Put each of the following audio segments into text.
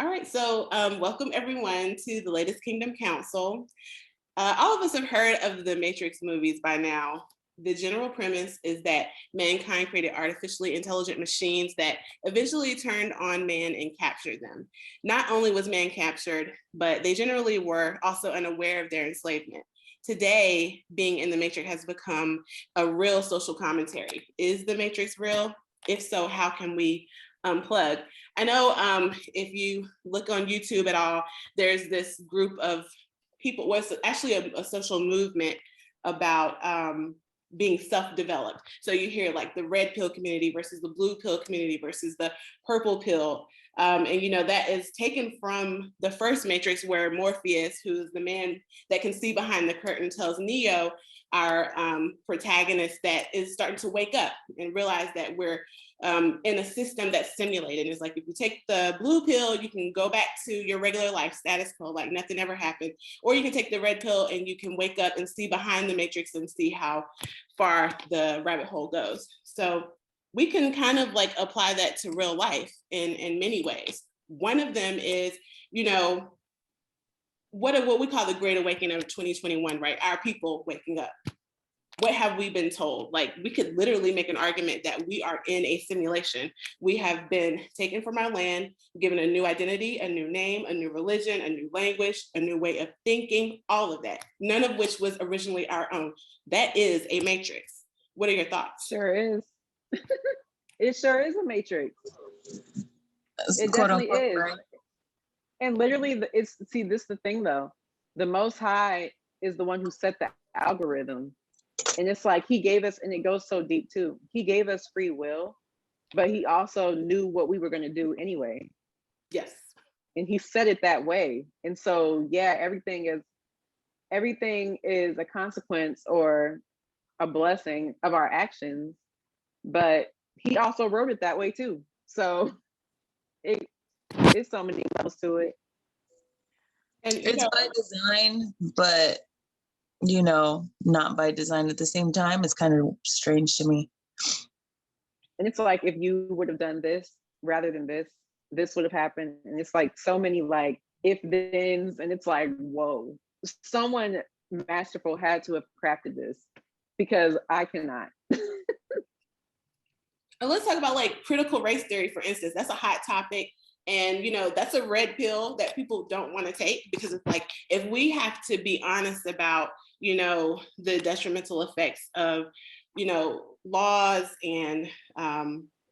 All right, so welcome everyone to the latest Kingdom Council. All of us have heard of the Matrix movies by now. The general premise is that mankind created artificially intelligent machines that eventually turned on man and captured them. Not only was man captured, but they generally were also unaware of their enslavement. Today, being in the Matrix has become a real social commentary. Is the Matrix real? If so, how can we unplug? I know if you look on YouTube at all, there's this group of people, was actually a social movement about being self-developed. So you hear like the red pill community versus the blue pill community versus the purple pill. And you know, that is taken from the first Matrix, where Morpheus, who's the man that can see behind the curtain, tells Neo, our protagonist, that is starting to wake up and realize that we're in a system that's simulated. It's like, if you take the blue pill, you can go back to your regular life status quo, like nothing ever happened. Or you can take the red pill and you can wake up and see behind the Matrix and see how far the rabbit hole goes. So we can kind of like apply that to real life in many ways. One of them is, you know, what we call the Great Awakening of 2021, right? Our people waking up. What have we been told? Like, we could literally make an argument that we are in a simulation. We have been taken from our land, given a new identity, a new name, a new religion, a new language, a new way of thinking, all of that, none of which was originally our own. That is a matrix. What are your thoughts? Sure is. It sure is a matrix. It Quote definitely unquote, is. right? And literally, this is the thing though. The Most High is the one who set the algorithm. And it's like he gave us, and it goes so deep too. He gave us free will, but he also knew what we were going to do anyway. Yes. And he said it that way. And so, yeah, everything is a consequence or a blessing of our actions. But he also wrote it that way too. So it's so many levels to it. And It's by design, but you know, not by design at the same time. It's kind of strange to me. And it's like, if you would have done this rather than this would have happened. And it's like so many like if thens, and it's like, whoa, someone masterful had to have crafted this, because I cannot. And let's talk about like critical race theory, for instance. That's a hot topic. And, you know, that's a red pill that people don't want to take, because it's like, if we have to be honest about, you know, the detrimental effects of, you know, laws and,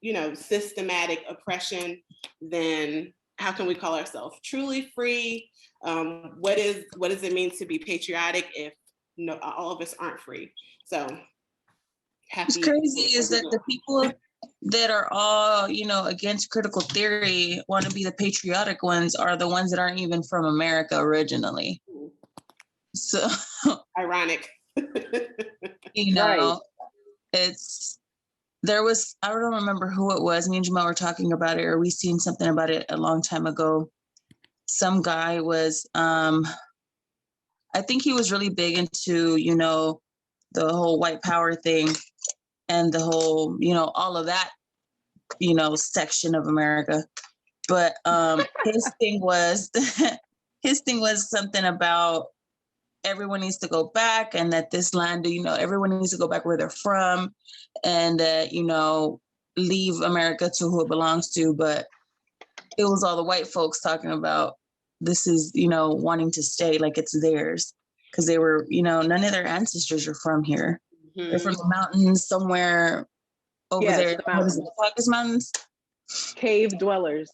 you know, systematic oppression, then how can we call ourselves truly free? What does it mean to be patriotic if all of us aren't free? So happy. What's crazy is that the people that are all, you know, against critical theory, want to be the patriotic ones, are the ones that aren't even from America originally. So ironic. You know, right. I don't remember who it was. Me and Jamal were talking about it, or we seen something about it a long time ago. Some guy was, I think he was really big into, you know, the whole white power thing and the whole, you know, all of that, you know, section of America. But his thing was something about everyone needs to go back, and that this land, you know, everyone needs to go back where they're from, and you know, leave America to who it belongs to. But it was all the white folks talking about this is, you know, wanting to stay like it's theirs, because they were, you know, none of their ancestors are from here. Mm-hmm. They're from the mountains somewhere over there. The mountains. The Caucasus Mountains? Cave dwellers.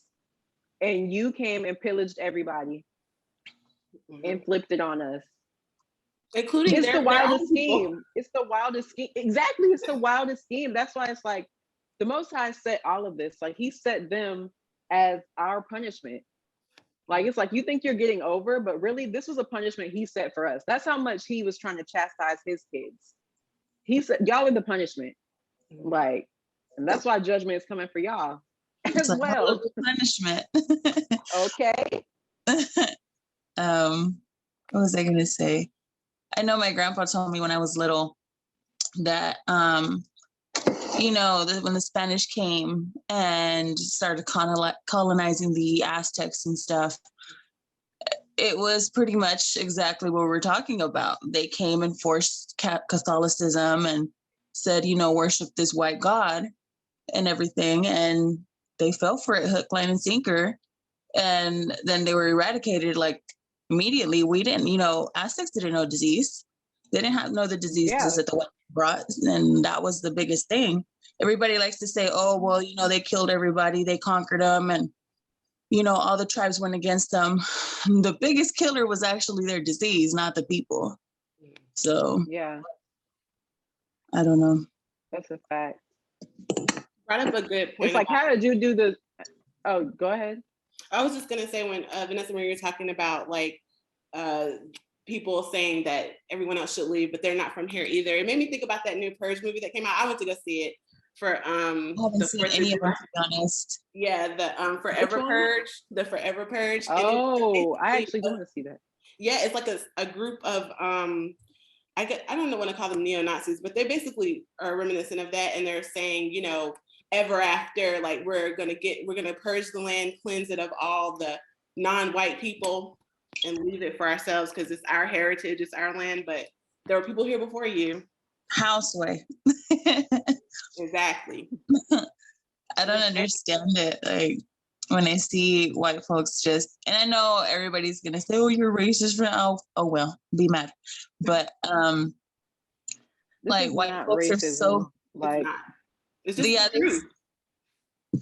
And you came and pillaged everybody, mm-hmm. and flipped it on us. Including it's the wildest scheme. It's the wildest scheme. Exactly. It's the wildest scheme. That's why it's like the Most High set all of this. Like, he set them as our punishment. Like, it's like, you think you're getting over, but really this was a punishment he set for us. That's how much he was trying to chastise his kids. He said, y'all are the punishment. Like, and that's why judgment is coming for y'all as well. Punishment. Okay. What was I gonna say? I know my grandpa told me when I was little that when the Spanish came and started colonizing the Aztecs and stuff, it was pretty much exactly what we're talking about. They came and forced Catholicism and said, worship this white God and everything. And they fell for it, hook, line, and sinker. And then they were eradicated like immediately. We didn't, Aztecs didn't know disease. They didn't know the diseases that the white brought. And that was the biggest thing. Everybody likes to say, oh, well, they killed everybody. They conquered them. And all the tribes went against them. The biggest killer was actually their disease, not the people. So yeah, I don't know. that's a fact. Brought up a good point. It's like, how did you do the? Oh, go ahead. I was just gonna say, when Vanessa, when you were talking about like people saying that everyone else should leave, but they're not from here either, it made me think about that new Purge movie that came out. I went to go see it for I haven't seen any of them, to be honest. Yeah, the Forever Purge, the Forever Purge. Oh, I actually do want to see that. Yeah, it's like a group of I don't want to call them neo-Nazis, but they basically are reminiscent of that, and they're saying, ever after, like we're gonna purge the land, cleanse it of all the non-white people, and leave it for ourselves because it's our heritage, it's our land. But there were people here before you. Houseway. Exactly. I don't understand it. Like when I see white folks and I know everybody's gonna say, "Oh, you're racist," oh well, be mad. But like white folks racism. Are so like it's just the truth.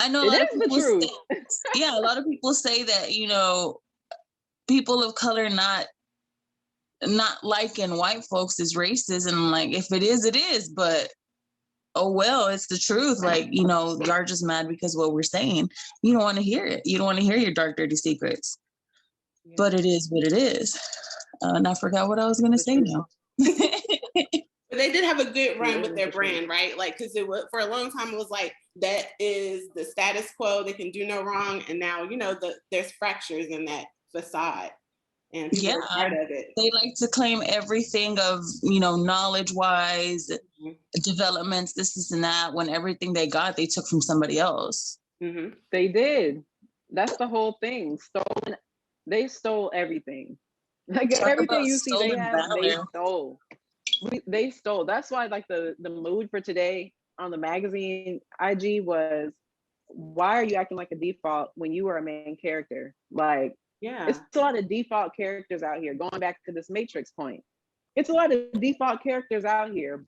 I know a lot of people say, a lot of people say that people of color not liking white folks is racist, and I'm like, if it is, it is. But oh well, it's the truth. Like y'all just mad because what we're saying. You don't want to hear it. You don't want to hear your dark, dirty secrets. Yeah. But it is what it is. And I forgot what I was gonna say now. But they did have a good run with their brand, right? Like, because it was for a long time, it was like that is the status quo. They can do no wrong, and now there's fractures in that facade, and people are part of it. They like to claim everything of knowledge-wise, developments, this and that. When everything they got, they took from somebody else. Mm-hmm. They did. That's the whole thing. They stole everything. Like everything you see, they stole. They stole. That's why, like the mood for today on the magazine IG was, why are you acting like a default when you are a main character? Like, it's a lot of default characters out here. Going back to this Matrix point, it's a lot of default characters out here.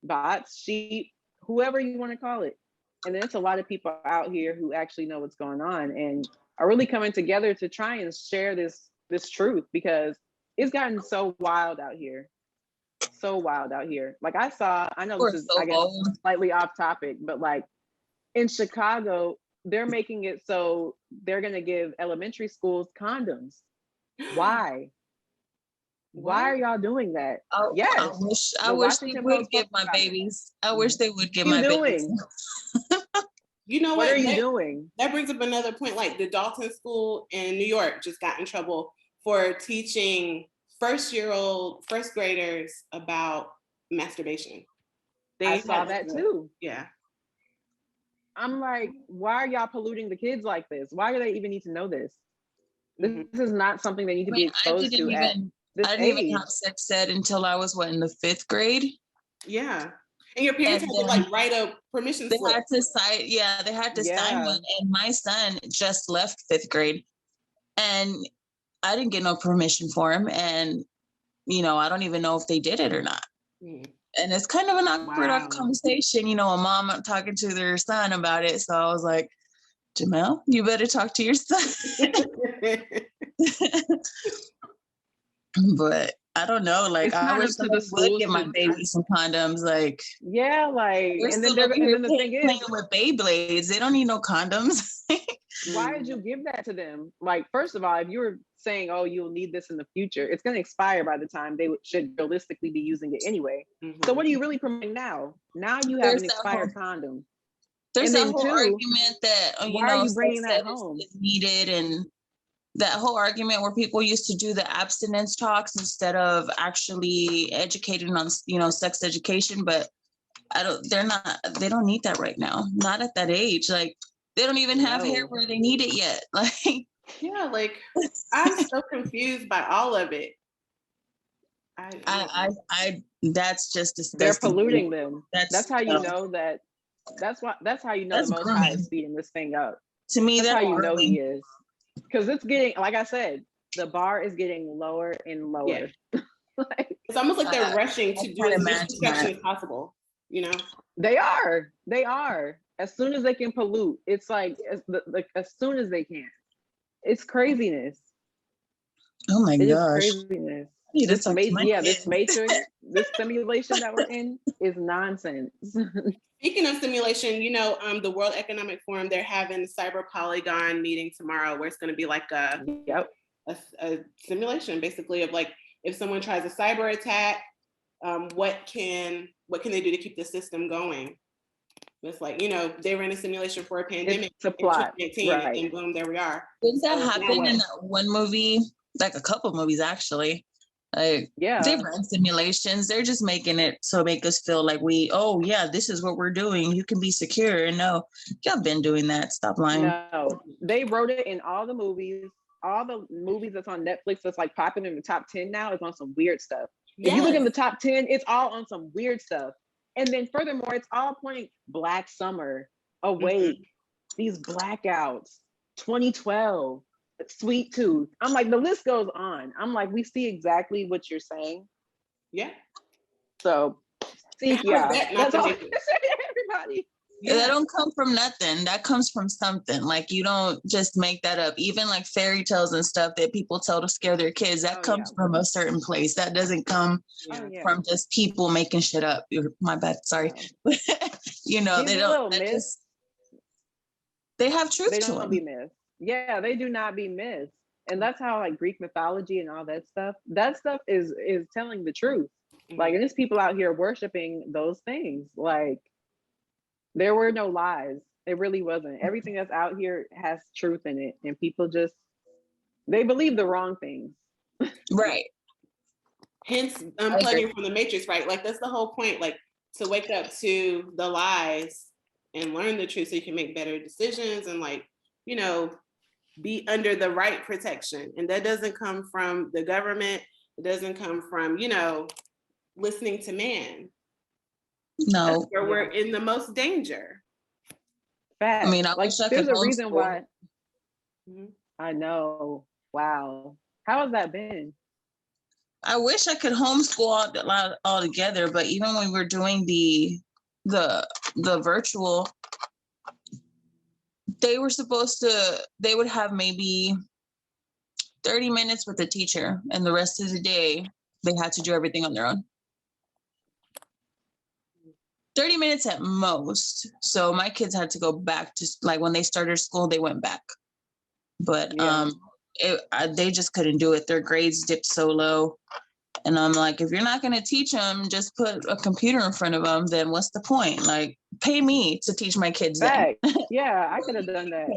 Bots, sheep, whoever you want to call it. And then it's a lot of people out here who actually know what's going on and are really coming together to try and share this truth, because it's gotten so wild out here. So wild out here. Like I know this is I guess slightly off topic, but like in Chicago, they're making it so they're gonna give elementary schools condoms. Why? Why are y'all doing that? Oh, yes. I wish they would give my babies. I wish they would give my babies. You know what? What are you doing? That brings up another point. Like the Dalton School in New York just got in trouble for teaching first graders about masturbation. I saw that too. Yeah. I'm like, why are y'all polluting the kids like this? Why do they even need to know this? This is not something they need to be exposed to at this I didn't even have sex ed until I was in the 5th grade. Yeah. And your parents had to like write a permission slip. They had to sign one. And my son just left 5th grade. And I didn't get no permission for him. And, I don't even know if they did it or not. And it's kind of an awkward conversation, a mom talking to their son about it. So I was like, Jamel, you better talk to your son. But I don't know. Like, I wish I would give my baby some condoms. Like, and then the thing is, playing with Beyblades. They don't need no condoms. Why did you give that to them? Like, first of all, if you were saying, "Oh, you'll need this in the future," it's going to expire by the time they should realistically be using it anyway. So, what are you really promoting now? Now you have an expired condom. There's a whole argument that why are you bringing that home? Is needed, and that whole argument where people used to do the abstinence talks instead of actually educating on sex education. But they don't need that right now. Not at that age. Like, they don't even have hair where they need it yet. Like, yeah, like I'm so confused by all of it. that's just disgusting. They're polluting them. That's how you no. know that. That's how you know That's the Most High is speeding this thing up. To me, That's that's how you know grooming. He is, because it's getting, like I said, the bar is getting lower and lower. Yeah. Like, It's almost like they're rushing to do as much destruction as possible. You know, they are. As soon as they can pollute, it's like as soon as they can. It's craziness. Oh my It is gosh. craziness. This Matrix, this simulation that we're in is nonsense. Speaking of simulation, you know, the World Economic Forum, they're having a cyber polygon meeting tomorrow, where it's going to be like a simulation, basically, of like, if someone tries a cyber attack, what can they do to keep the system going? It's like, you know, they were in a simulation for a pandemic. It's a plot, in 2018, right? and boom, there we are. Didn't that happen in that one movie? Like a couple movies, actually. Like, they run simulations. They're just making it so make us feel like this is what we're doing. You can be secure. No, y'all been doing that. Stop lying. No, they wrote it in all the movies. All the movies that's on Netflix that's like popping in the top 10 now is on some weird stuff. If you look in the top 10, it's all on some weird stuff. And then furthermore, it's all pointing Black Summer, Awake, these blackouts, 2012, Sweet Tooth. I'm like, the list goes on. I'm like, we see exactly what you're saying. Yeah. So, see, that's all everybody. Yeah. That don't come from nothing. That comes from something. Like, you don't just make that up. Even like fairy tales and stuff that people tell to scare their kids, that comes from a certain place. That doesn't come from just people making shit up. My bad. Sorry. You know, they don't. They have truth to them. They don't be myths. Yeah, they do not be myths. And that's how like Greek mythology and all that stuff is telling the truth. Like, and there's people out here worshiping those things. Like, there were no lies. It really wasn't. Everything that's out here has truth in it. And people they believe the wrong things. Right. Hence, unplugging from the matrix, right? Like, that's the whole point, like, to wake up to the lies and learn the truth so you can make better decisions and, like, you know, be under the right protection. And that doesn't come from the government. It doesn't come from, you know, listening to man. No. That's where we're in the most danger. Fact. I mean, there's a reason why. I know. Wow. How has that been? I wish I could homeschool all together, but even when we're doing the virtual, they would have maybe 30 minutes with the teacher, and the rest of the day they had to do everything on their own. 30 minutes at most. So my kids had to go back to, like, when they started school, they went back. But they just couldn't do it. Their grades dipped so low. And I'm like, if you're not going to teach them, just put a computer in front of them, then what's the point? Like, pay me to teach my kids that. Yeah, I could have done that.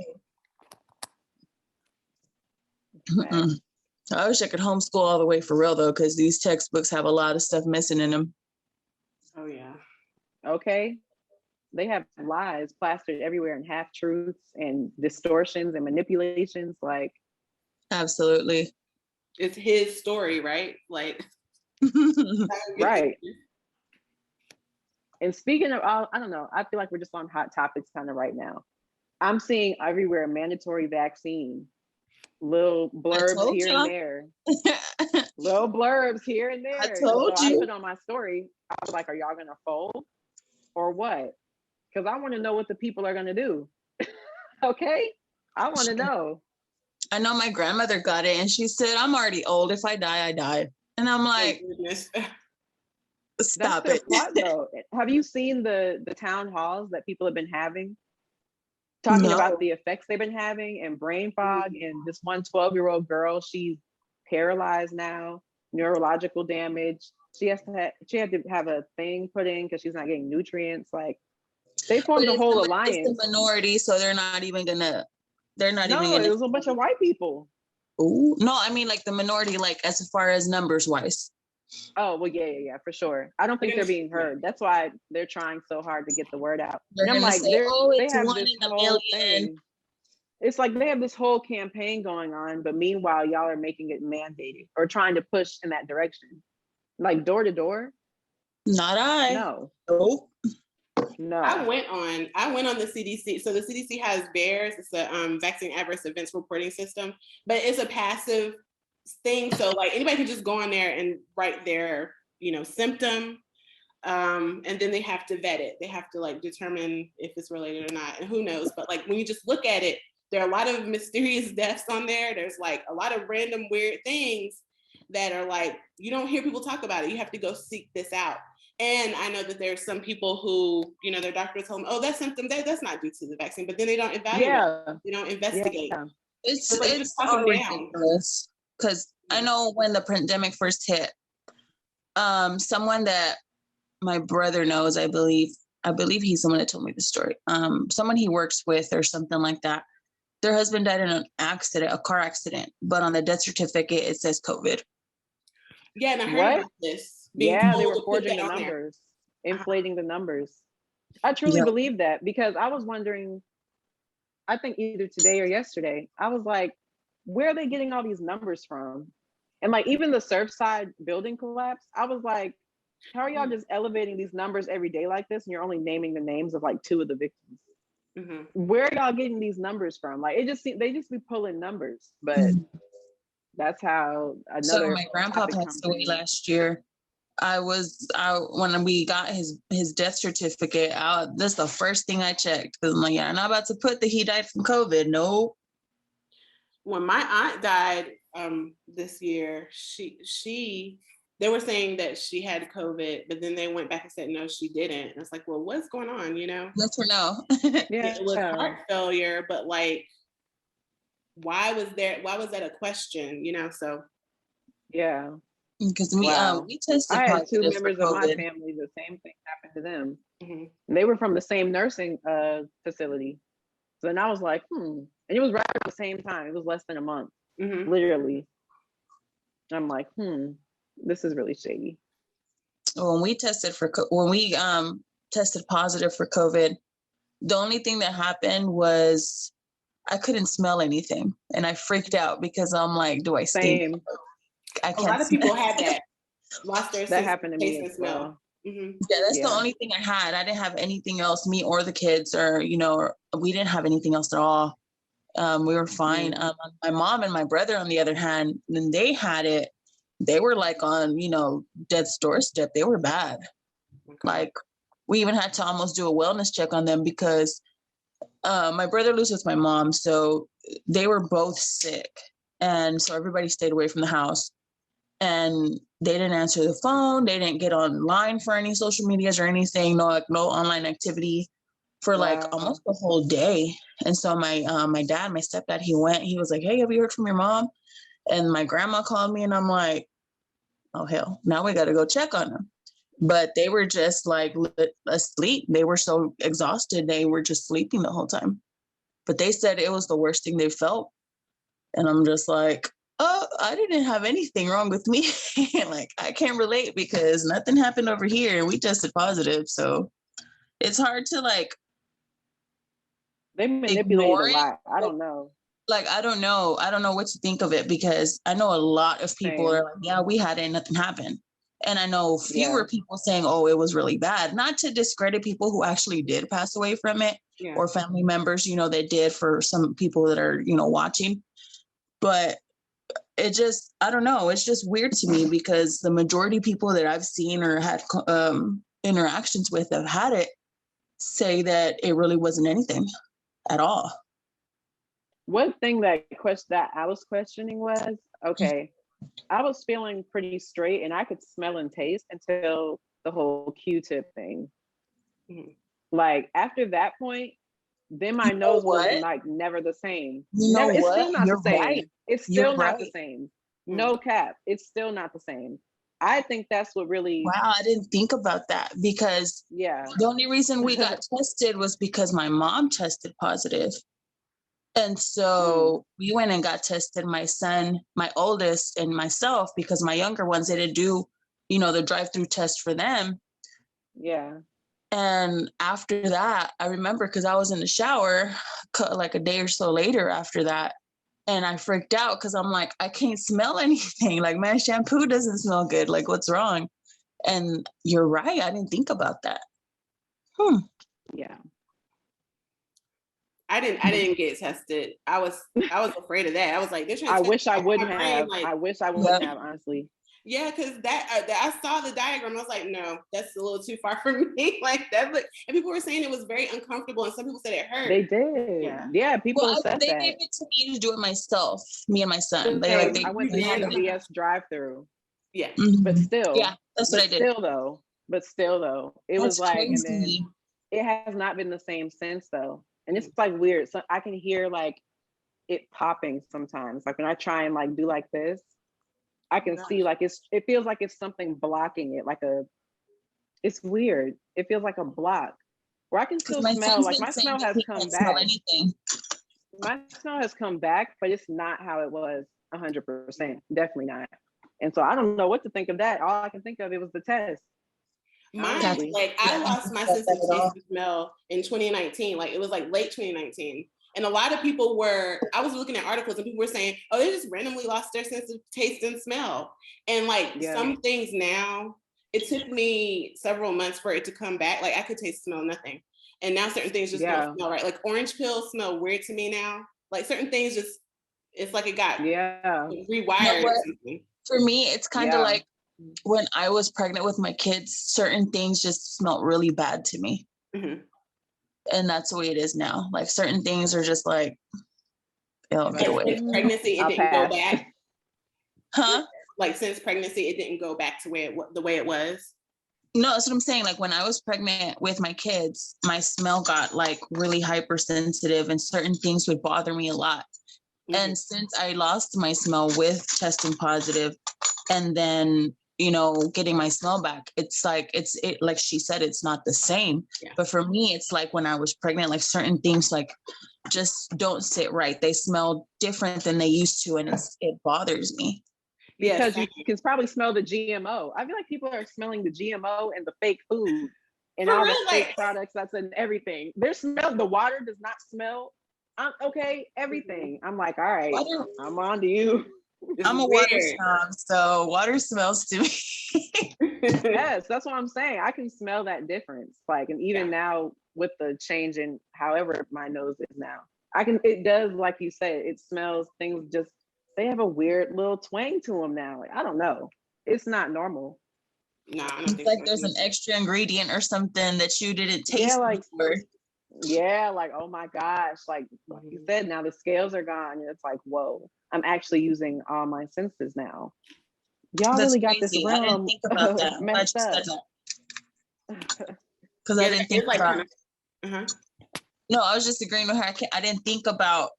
I wish I could homeschool all the way for real, though, because these textbooks have a lot of stuff missing in them. Oh, yeah. Okay. They have lies plastered everywhere and half truths and distortions and manipulations. Like, absolutely. It's his story, right? Like, right. And speaking of all, I don't know, I feel like we're just on hot topics kind of right now. I'm seeing everywhere mandatory vaccine, little blurbs here and there. Little blurbs here and there. I put on my story, I was like, are y'all gonna fold or what? Because I want to know what the people are gonna do. Okay? I want to know. I know my grandmother got it and she said, I'm already old. If I die, I die. And I'm like, stop it. Plot, though. Have you seen the town halls that people have been having? Talking about the effects they've been having and brain fog. And this one 12-year-old girl, she's paralyzed now, neurological damage. She had to have a thing put in because she's not getting nutrients. Like, they formed a whole alliance. It's the minority, so they're not even gonna. It was a bunch of white people. Ooh. No, I mean like the minority, like as far as numbers wise. Oh, well, yeah, for sure. I don't think they're being heard. That's why they're trying so hard to get the word out. They're And I'm gonna like, say, "Oh, they it's have one this in a whole million." thing. It's like they have this whole campaign going on, but meanwhile, y'all are making it mandated or trying to push in that direction. Like door to door. Not I. No. Nope. No. I went on the CDC. So the CDC has VAERS. It's a vaccine adverse events reporting system, but it's a passive thing. So like anybody can just go on there and write their, symptom. And then they have to vet it. They have to like determine if it's related or not, and who knows. But like when you just look at it, there are a lot of mysterious deaths on there. There's like a lot of random weird things that are like, you don't hear people talk about it. You have to go seek this out. And I know that there's some people who, their doctor will tell them, oh, that symptom, that's not due to the vaccine, but then they don't evaluate. Yeah. They don't investigate. Yeah. It's So, like, it's talk so them down. ridiculous. Because I know when the pandemic first hit, someone that my brother knows, I believe he's someone that told me the story. Someone he works with or something like that. Their husband died in an accident, a car accident, but on the death certificate it says COVID. Yeah, and I heard about this. Yeah, they were forging the numbers, inflating the numbers. I truly believe that because I was wondering, I think either today or yesterday, I was like, where are they getting all these numbers from? And like even the Surfside building collapse, I was like, how are y'all just elevating these numbers every day like this? And you're only naming the names of like 2 of the victims. Mm-hmm. Where are y'all getting these numbers from? Like they just be pulling numbers, but that's how another. So my grandpa passed away last year. When we got his death certificate out, that's the first thing I checked because I'm like, yeah, I'm not about to put that he died from COVID. No. When my aunt died this year, they were saying that she had COVID, but then they went back and said no, she didn't. And it's like, well, what's going on? Yes or no? Yeah, it was heart failure, but like, why was that a question? So yeah. Because we tested. I had 2 members of my family. The same thing happened to them. Mm-hmm. They were from the same nursing facility. So then I was like, and it was right at the same time. It was less than a month, literally. I'm like, this is really shady. When we tested positive for COVID, the only thing that happened was I couldn't smell anything, and I freaked out because I'm like, do I stink? Same. I can't. A lot of people had that. Lost their that happened to me as well. Smell. Mm-hmm. Yeah, that's the only thing I had. I didn't have anything else, me or the kids, or we didn't have anything else at all. We were fine. My mom and my brother, on the other hand, when they had it, they were like on death's doorstep. They were bad. Okay. Like we even had to almost do a wellness check on them because my brother lives with my mom, so they were both sick, and so everybody stayed away from the house. And they didn't answer the phone. They didn't get online for any social medias or anything. No online activity for like almost the whole day. And so my stepdad, he was like, hey, have you heard from your mom? And my grandma called me and I'm like, oh, hell, now we got to go check on them. But they were just like asleep. They were so exhausted. They were just sleeping the whole time. But they said it was the worst thing they felt. And I'm just like, oh, I didn't have anything wrong with me. Like, I can't relate because nothing happened over here and we tested positive. So it's hard to like. They manipulated a lot. I don't know. Like, I don't know what to think of it because I know a lot of people are like, yeah, we had it and nothing happened. And I know fewer people saying, oh, it was really bad. Not to discredit people who actually did pass away from it or family members, that did for some people that are, watching. But it just, I don't know. It's just weird to me because the majority of people that I've seen or had interactions with have had it say that it really wasn't anything at all. One thing that I was questioning was, okay, I was feeling pretty straight and I could smell and taste until the whole Q-tip thing. Like after that point, then my nose was like never the same. It's still not the same. Right. It's still not the same. No cap. It's still not the same. I think that's what really. Wow, I didn't think about that because the only reason we got tested was because my mom tested positive. And so we went and got tested, my son, my oldest, and myself, because my younger ones, they didn't do the drive-through test for them. Yeah. And after that, I remember because I was in the shower like a day or so later after that. And I freaked out because I'm like, I can't smell anything. Like, my shampoo doesn't smell good. Like, what's wrong? And you're right. I didn't think about that. Yeah. I didn't get tested. I was afraid of that. I was like, they're trying to I test wish I my wouldn't brain, have. like, I wish I wouldn't have, honestly. yeah, because that I saw the diagram. I was like, no, that's a little too far for me. Like that, and people were saying it was very uncomfortable, and some people said it hurt. They did. Yeah, people said they that. gave it to me to do it myself. Me and my son. I went to CVS drive-through. Yeah, but still, yeah, that's what I did. Still though, it was like, crazy. and then it has not been the same since though, and it's like weird. So I can hear like it popping sometimes. Like when I try and like do like this, I can see like it feels like it's something blocking it. It's weird. It feels like a block. Where I can still smell. Like my smell has come back. My smell has come back, but it's not how it was 100%. Definitely not. And so I don't know what to think of that. All I can think of, it was the test. Mine, like I lost my sense of taste and smell in 2019. Like it was like late 2019. And a lot of people I was looking at articles and people were saying, oh, they just randomly lost their sense of taste and smell. And like some things now, it took me several months for it to come back. Like I could taste, smell nothing. And now certain things just don't smell right. Like orange pills smell weird to me now. Like certain things just, it's like it got rewired or something. For me, it's kind of like when I was pregnant with my kids, certain things just smelled really bad to me. Mm-hmm. And that's the way it is now. Like certain things are just like, get away. Pregnancy, it didn't go back. Huh? Like since pregnancy, it didn't go back to the way it was. No, that's what I'm saying. Like when I was pregnant with my kids, my smell got like really hypersensitive and certain things would bother me a lot. Mm-hmm. And since I lost my smell with testing positive and then, getting my smell back, it's like, like she said, it's not the same. Yeah. But for me, it's like when I was pregnant, like certain things like just don't sit right. They smell different than they used to. And it bothers me. Because you can probably smell the GMO. I feel like people are smelling the GMO and the fake food and all the fake products that's in everything. The water does not smell. Everything. I'm like, all right, I'm on to you. I'm a water snob, so water smells to me. Yes, that's what I'm saying. I can smell that difference. Like, and even now with the change in however my nose is now, it does, like you said, it smells things just, they have a weird little twang to them now. Like, I don't know. It's not normal. No, I don't it's think like so. There's an extra ingredient or something that you didn't taste before. Yeah, like, oh my gosh, like you said, now the scales are gone. And it's like, whoa, I'm actually using all my senses now. Y'all really got this realm. I didn't think about that. Messed up. Because I didn't think about No, I was just agreeing with her. I didn't think about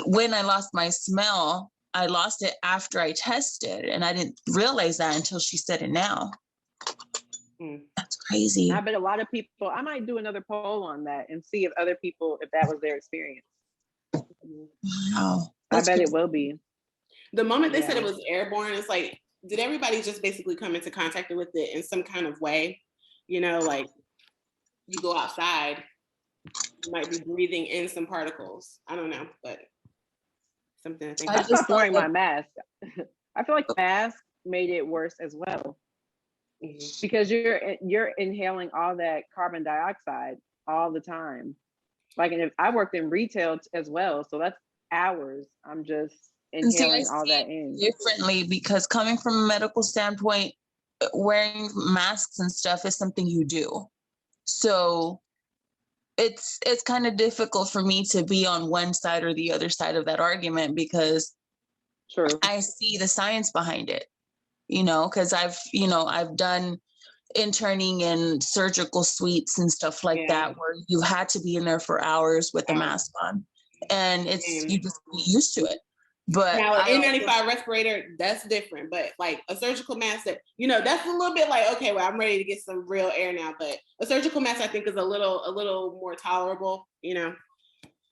when I lost my smell. I lost it after I tested, and I didn't realize that until she said it now. That's crazy. I bet a lot of people, I might do another poll on that and see if that was their experience. Wow. I bet it will be. The moment they said it was airborne, it's like, did everybody just basically come into contact with it in some kind of way? Like you go outside, you might be breathing in some particles. I don't know, but something to think about. I stopped wearing my mask. I feel like the mask made it worse as well. Because you're inhaling all that carbon dioxide all the time. Like, and if I worked in retail as well, so that's hours. I'm just inhaling all that in. Differently, because coming from a medical standpoint, wearing masks and stuff is something you do. So it's kind of difficult for me to be on one side or the other side of that argument, because I see the science behind it. Because I've done interning in surgical suites and stuff like that, where you had to be in there for hours with a mask on, and you just get used to it. But now an N95 respirator, that's different. But like a surgical mask, that's a little bit like, okay, well, I'm ready to get some real air now. But a surgical mask, I think, is a little more tolerable.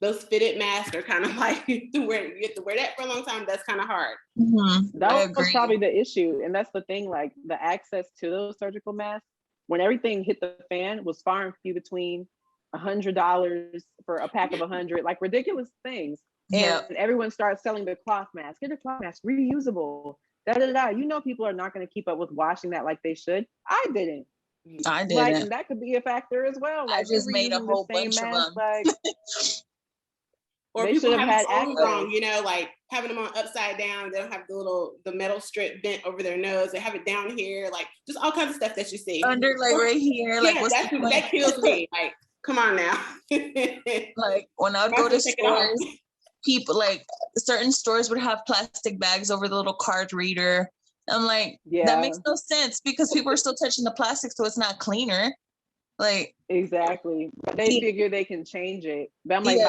those fitted masks are kind of like, you have to wear that for a long time. That's kind of hard. That was probably the issue. And that's the thing, like the access to those surgical masks, when everything hit the fan, was far and few between. $100 for a pack of 100, like ridiculous things. And everyone starts selling the cloth mask. Get a cloth mask, reusable. Da da da. You know, people are not going to keep up with washing that like they should. I didn't. Like, and that could be a factor as well. Like, I just made a whole bunch of them. Like, or they people should have had them wrong, you know, like having them on upside down. They don't have the metal strip bent over their nose. They have it down here, like just all kinds of stuff that you see under, like right here. Like, that kills me. Like, come on now. Like when I would go to stores, people, like certain stores would have plastic bags over the little card reader. I'm like, that makes no sense because people are still touching the plastic, so it's not cleaner. Like, exactly. But they figure they can change it. But I'm like,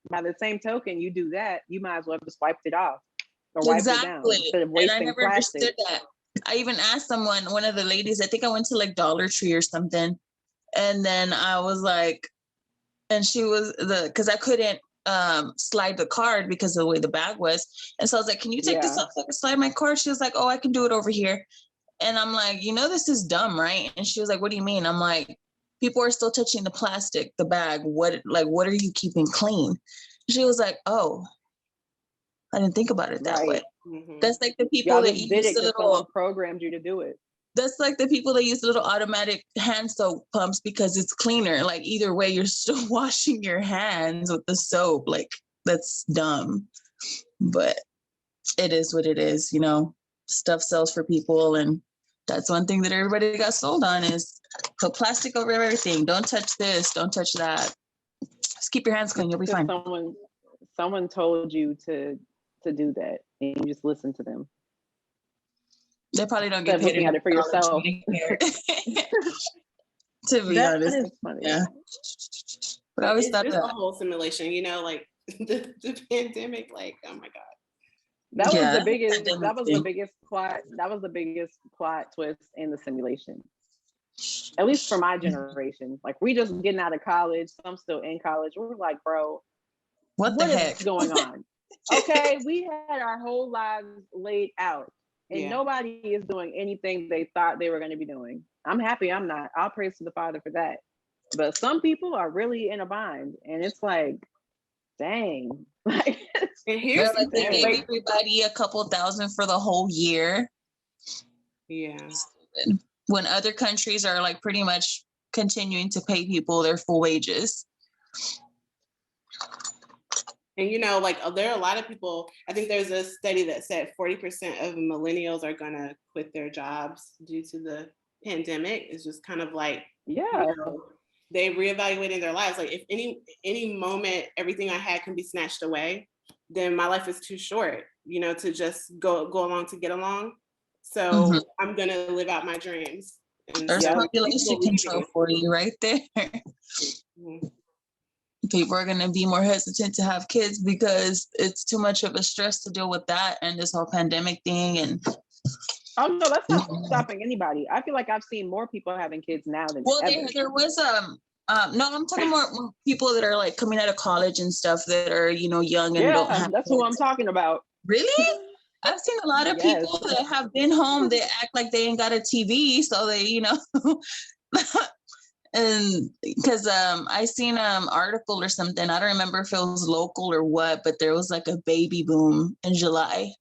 by the same token, you do that, you might as well just wipe it off or wipe it down instead of wasting and I never plastic. understood that. I even asked one of the ladies, I think I went to like Dollar Tree or something. And then I was like, and she was because I couldn't slide the card because of the way the bag was. And so I was like, can you take this off so I can slide my card? She was like, oh, I can do it over here. And I'm like, you know, this is dumb, right? And she was like, what do you mean? I'm like, people are still touching the plastic, the bag. What are you keeping clean? She was like, oh, I didn't think about it that way. Mm-hmm. That's like the people that use the little programmed you to do it. That's like the people that use little automatic hand soap pumps because it's cleaner. Like either way, you're still washing your hands with the soap. Like that's dumb, but it is what it is. You know, stuff sells for people, and that's one thing that everybody got sold on is put plastic over everything. Don't touch this. Don't touch that. Just keep your hands clean. You'll be fine. Someone told you to do that, and you just listen to them. They probably don't get paid looking at it for yourself. To be honest, is funny. Yeah. But I always thought that a whole simulation, you know, like the pandemic. Like, oh my god, that was the biggest. That was the biggest plot. That was the biggest plot twist in the simulation. At least for my generation, like we just getting out of college. Some still in college. We're like, bro, what the heck is going on? Okay, we had our whole lives laid out. And nobody is doing anything they thought they were going to be doing. I'm happy I'm not. I'll praise to the Father for that. But some people are really in a bind. And it's like, dang. Like, and here's like they gave everybody a couple thousand for the whole year. Yeah. When other countries are like pretty much continuing to pay people their full wages. And, you know, like there are a lot of people, I think there's a study that said 40% of millennials are going to quit their jobs due to the pandemic. It's just kind of like, you know, they reevaluating their lives. Like if any moment, everything I had can be snatched away, then my life is too short, you know, to just go along to get along. So I'm going to live out my dreams. And there's population control for you right there. Mm-hmm. People are going to be more hesitant to have kids because it's too much of a stress to deal with that and this whole pandemic thing. And oh no, that's not stopping anybody. I feel like I've seen more people having kids now than ever. There was no, I'm talking more people that are like coming out of college and stuff that are, you know, young and don't have that's kids. who I'm talking about. Really? I've seen a lot of people that have been home that act like they ain't got a TV, so they, you know. And because I seen article or something, I don't remember if it was local or what, but there was like a baby boom in July.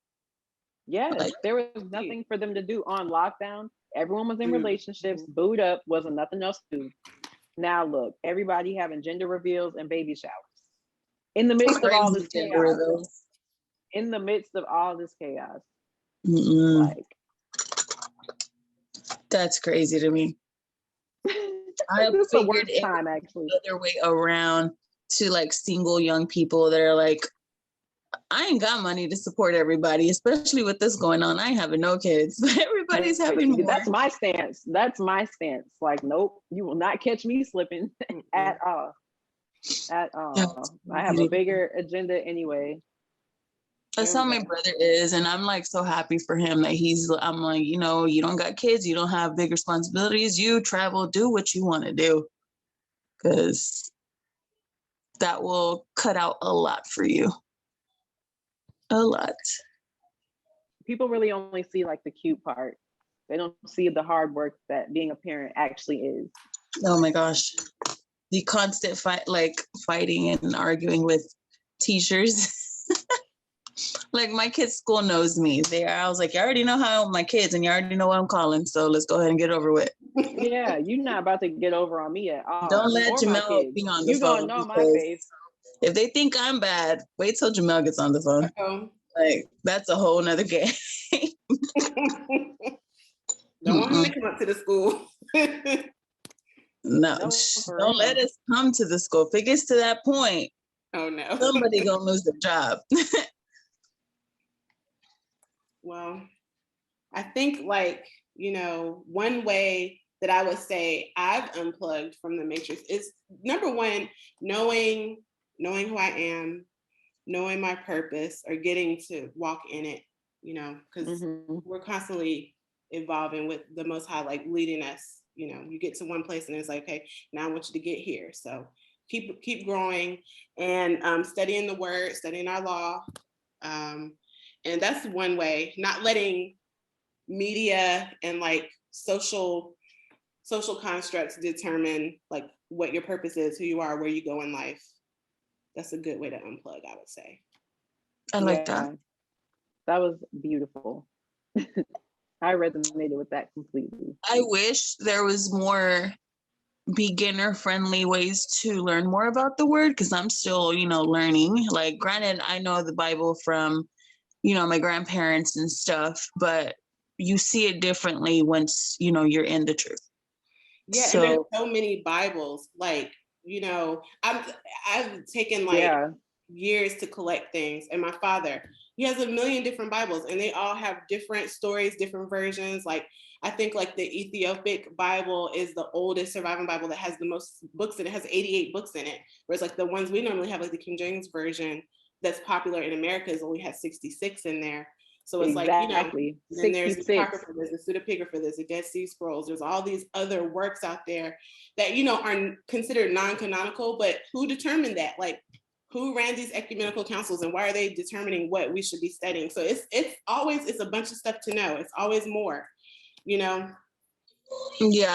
Yeah, like, there was nothing for them to do on lockdown. Everyone was in relationships, booed up, wasn't nothing else to do. Now look, everybody having gender reveals and baby showers in the midst of all this chaos. In the midst of all this chaos, like that's crazy to me. I figured it time actually other way around to like single young people that are like, I ain't got money to support everybody, especially with this going on. I ain't having no kids, but everybody's having more. That's my stance. Like, nope, you will not catch me slipping at all. At all. I have a bigger agenda anyway. That's how my brother is, and I'm like so happy for him that I'm like, you know, you don't got kids, you don't have big responsibilities, you travel, do what you want to do, because that will cut out a lot for you. A lot. People really only see like the cute part. They don't see the hard work that being a parent actually is. Oh my gosh. The constant fighting and arguing with teachers. Like my kids' school knows me. I was like, you already know how my kids and you already know what I'm calling. So let's go ahead and get over with. Yeah, you're not about to get over on me at all. Don't let or my Jamel kids. be on the You phone. gonna know my face. If they think I'm bad, wait till Jamel gets on the phone. Uh-oh. Like that's a whole nother game. Don't want him to come up to the school. No, No, for don't real. let us come to the school. If it gets to that point, Oh no. somebody gonna lose their job. Well, I think one way that I would say I've unplugged from the matrix is number one, knowing who I am, knowing my purpose, or getting to walk in it, because we're constantly evolving with the Most High, like leading us. You get to one place and it's like, okay, now I want you to get here. So keep growing and studying the word, studying our law. And that's one way, not letting media and like social constructs determine like what your purpose is, who you are, where you go in life. That's a good way to unplug, I would say. I like that. That was beautiful. I resonated with that completely. I wish there was more beginner friendly ways to learn more about the word, because I'm still, learning. Like, granted, I know the Bible from, my grandparents and stuff, but you see it differently once, you're in the truth. Yeah, and there's so many Bibles. Like, I've taken years to collect things, and my father, he has a million different Bibles, and they all have different stories, different versions. Like, I think like the Ethiopic Bible is the oldest surviving Bible that has the most books, and it has 88 books in it. Whereas like the ones we normally have, like the King James version that's popular in America, is only has 66 in there. So it's exactly. Then there's the Apocrypha, there's the Pseudepigrapha, there's the Dead Sea Scrolls, there's all these other works out there that, are considered non-canonical, but who determined that? Like, who ran these ecumenical councils, and why are they determining what we should be studying? So it's a bunch of stuff to know. It's always more, Yeah,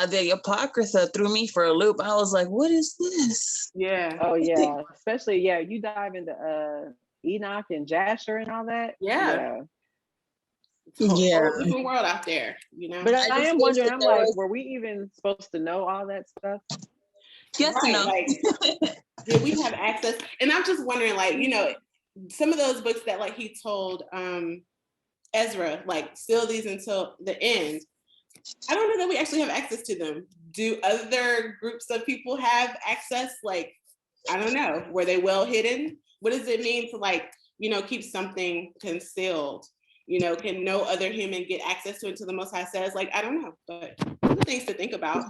the Apocrypha threw me for a loop. I was like, what is this? Yeah. Oh yeah. Especially, you dive into Enoch and Jasher and all that. Yeah. Whole different world out there, But I am wondering, I'm like, were we even supposed to know all that stuff? Yes and no. Like, did we have access? And I'm just wondering, like, some of those books that like he told Ezra, like, seal these until the end. I don't know that we actually have access to them. Do other groups of people have access? Like, I don't know. Were they well hidden? What does it mean to like, keep something concealed? Can no other human get access to it until the Most High says? Like, I don't know, but things to think about.